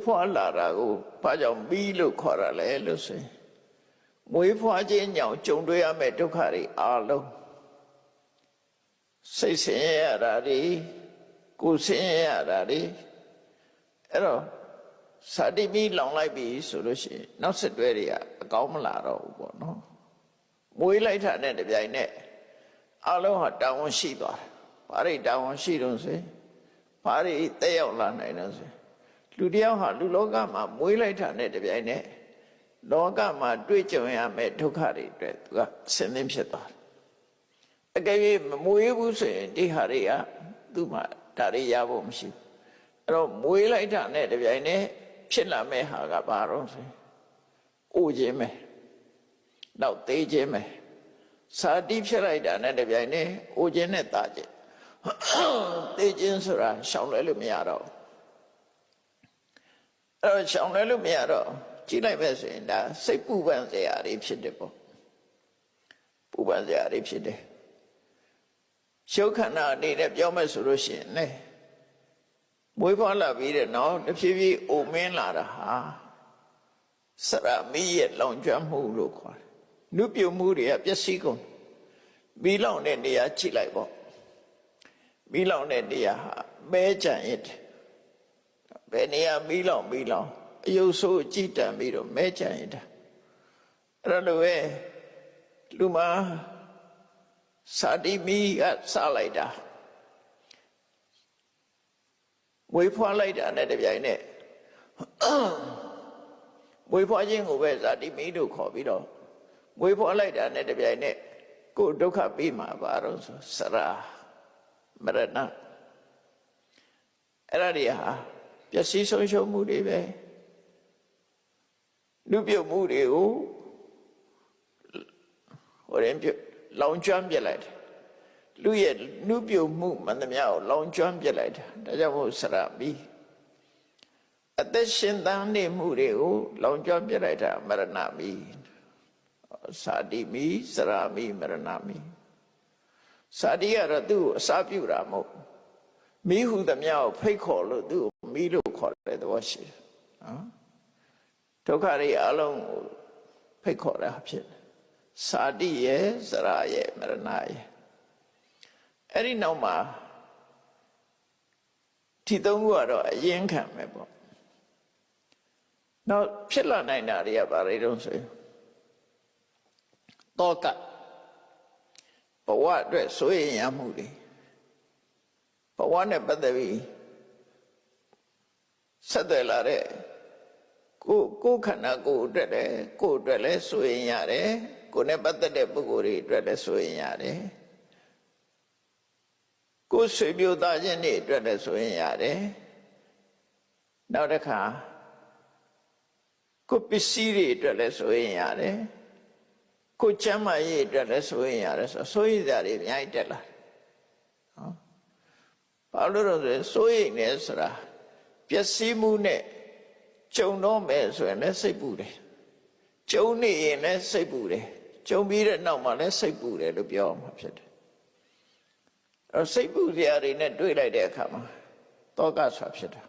ဖွားလာတာကိုဘာကြောင့်ပြီးလို့ခေါ်ရလဲလို့ဆိုရင်မွေးဖွားခြင်းကြောင့်ကြုံတွေ့ရမယ့်ဒုက္ခတွေအားလုံးစိတ်ဆင်းရဲရတာတွေကိုယ်ဆင်းရဲရတာအဲ့တော့ဇာတိမီးလောင်လိုက်ပြီဆိုလို့ရှိရင်နောက်ဆက်တွဲတွေကအကောင်းမလာတော့ဘူးပေါ့နော်မွေးလိုက်တာနဲ့တပြိုင်နက်အလုံးဟာတာဝန်ရှိသွားတယ်ဘာတွေတာဝန်ရှိတော့ဆိုရင်ဘာတွေတက်ရောက်လာနိုင်တော့ဆိုလူတယောက်ဟာလူလောကမှာမွေးလိုက်တာနဲ့တပြိုင်နက်လောကမှာတွေ့ကြုံရမယ့်ဒုက္ခတွေအတွက်သူကဆင်းသင်းဖြစ်သွားတယ်အကယ်၍မမွေးဘူးဆိုရင်ဒီဟာတွေကသူ့မှာဒါတွေရဖို့မရှိဘူးအဲ့တော့မွေးလိုက်တာနဲ့တပြိုင်နက်ဖြစ်လာမယ့်ဟာကဘာတော့ဆိုရင်အိုခြင်းပဲနောက်သေးခြင်းပဲစာတိဖြစ်လိုက်တာနဲ့တပြိုင်နက်အိုခြင်းနဲ့တာခြင်းသေးခြင်းဆိုတာရှောင်လွဲလို့မရတော့အဲ့တော့ရှောင်လွဲလို့မရတော့ကြည့်လိုက်ပဲဆိုရင်ဒါစိတ်ပူပန်စရာတွေဖြစ်တယ်ပေါ့ပူပန်စရာတွေဖြစ်တယ်ရှုပ်ခန္ဓာအနေနဲ့ပြောမယ်ဆိုလို့ရှိရင်လေမွေးဖွားလာပြီးတဲ့နောက်တဖြည်းဖြည်းအိုမင်းလာတာဟာစရမီးရဲ့လောင်ကျွမ်းမှုလို့ခေါ်တယ်နုပြုံမှုတွေကပျက်စီးကုန်မီးလောင်တဲ့နေရာကြည့်လိုက်ပေါ့မီးလောင်တဲ့နေရာဟာမဲကြံ့ရတဲ့ဘယ်နေရာမီးလောင်အယုတ်ဆိုးကြည်တံပြီးတော့မဲကြံ့ရတာအဲ့လိုပဲလူမှာစာတိမီးကစလိုက်တာမွေးဖွားလိုက်တာနဲ့တပြိုင်နက်မွေးဖွားခြင်းကိုပဲဇာတိမီးလို့ခေါ်ပြီးတော့မွေးဖွားလိုက်တာနဲ့တပြိုင်နက်ကိုယ်ဒုက္ခပြီးမှာပါတော့ဆိုစရာမရဏအဲ့ဒါတွေဟာပျက်စီးဆုံးရှုံးမှုတွေပဲလူပြုတ်မှုတွေကိုလောင်ကျွမ်းပြလိုက်တယ်လူရဲ့နုပြုတ်မှုမှန်သမျှကိုလောင်ကျွမ်းပြလိုက်တာဒါကြောင့်မို့စရမီအသက်ရှင်သန်နေမှုတွေကိုလောင်ကျွမ်းပြလိုက်တာမရဏမီစာတိမီစရမီမရဏမီစာတိကတော့သူ့ကိုအစာပြုတာမဟုတ်မီးဟုသမျှကိုဖိတ်ခေါ်လို့သူ့ကိုမီးလို့ခေါ်တဲ့သဘောရှိတယ်နော်ဒုက္ခတွေအလုံးကိုဖိတ်ခေါ်တာဖြစ်တယ်စာတိရဲ့စရရဲ့မရဏရဲ့အဲ့ဒီနောက်မှာဒီသုံးခုကတော့အရင်ခံပဲပေါ့နောက်ဖြစ်လာနိုင်တာတွေကဘာတွေတုံးဆိုရင်တောကဘဝအတွက်စိုးရိမ်ရမှုတွေဘဝနဲ့ပတ်သက်ပြီးဆက်သွယ်လာတဲ့ကိုယ်ခန္ဓာကိုယ်အတွက်လည်းစိုးရိမ်ရတယ်ကိုယ်နဲ့ပတ်သက်တဲ့ပုဂ္ဂိုလ်တွေအတွက်လည်းစိုးရိမ်ရတယ်ကိုယ်ဆွေမျိုးသားချင်းတွေအတွက်လည်းစိုးရိမ်ရတယ်နောက်တစ်ခါကိုယ်ပစ္စည်းတွေအတွက်လည်းစိုးရိမ်ရတယ်ကိုယ်ချမ်းသာရေးအတွက်လည်းစိုးရိမ်ရတယ်စိုးရိမ်စရာတွေအများကြီးတက်လာနော်ဘာလို့လဲဆိုရင်စိုးရိမ်နေဆိုတာပျက်စီးမှုနဲ့ကြုံတော့မယ်ဆိုရင်လည်းစိတ်ပူတယ်ကြုံနေရင်လည်းစိတ်ပူတယ်ကြုံပြီးတဲ့နောက်မှာလည်းစိတ်ပူတယ်လို့ပြောမှာဖြစ်တယ်စိတ်ပူစရာတွေနဲ့တွေ့လိုက်တဲ့အခါမှာတောကဆွာဖြစ်တာ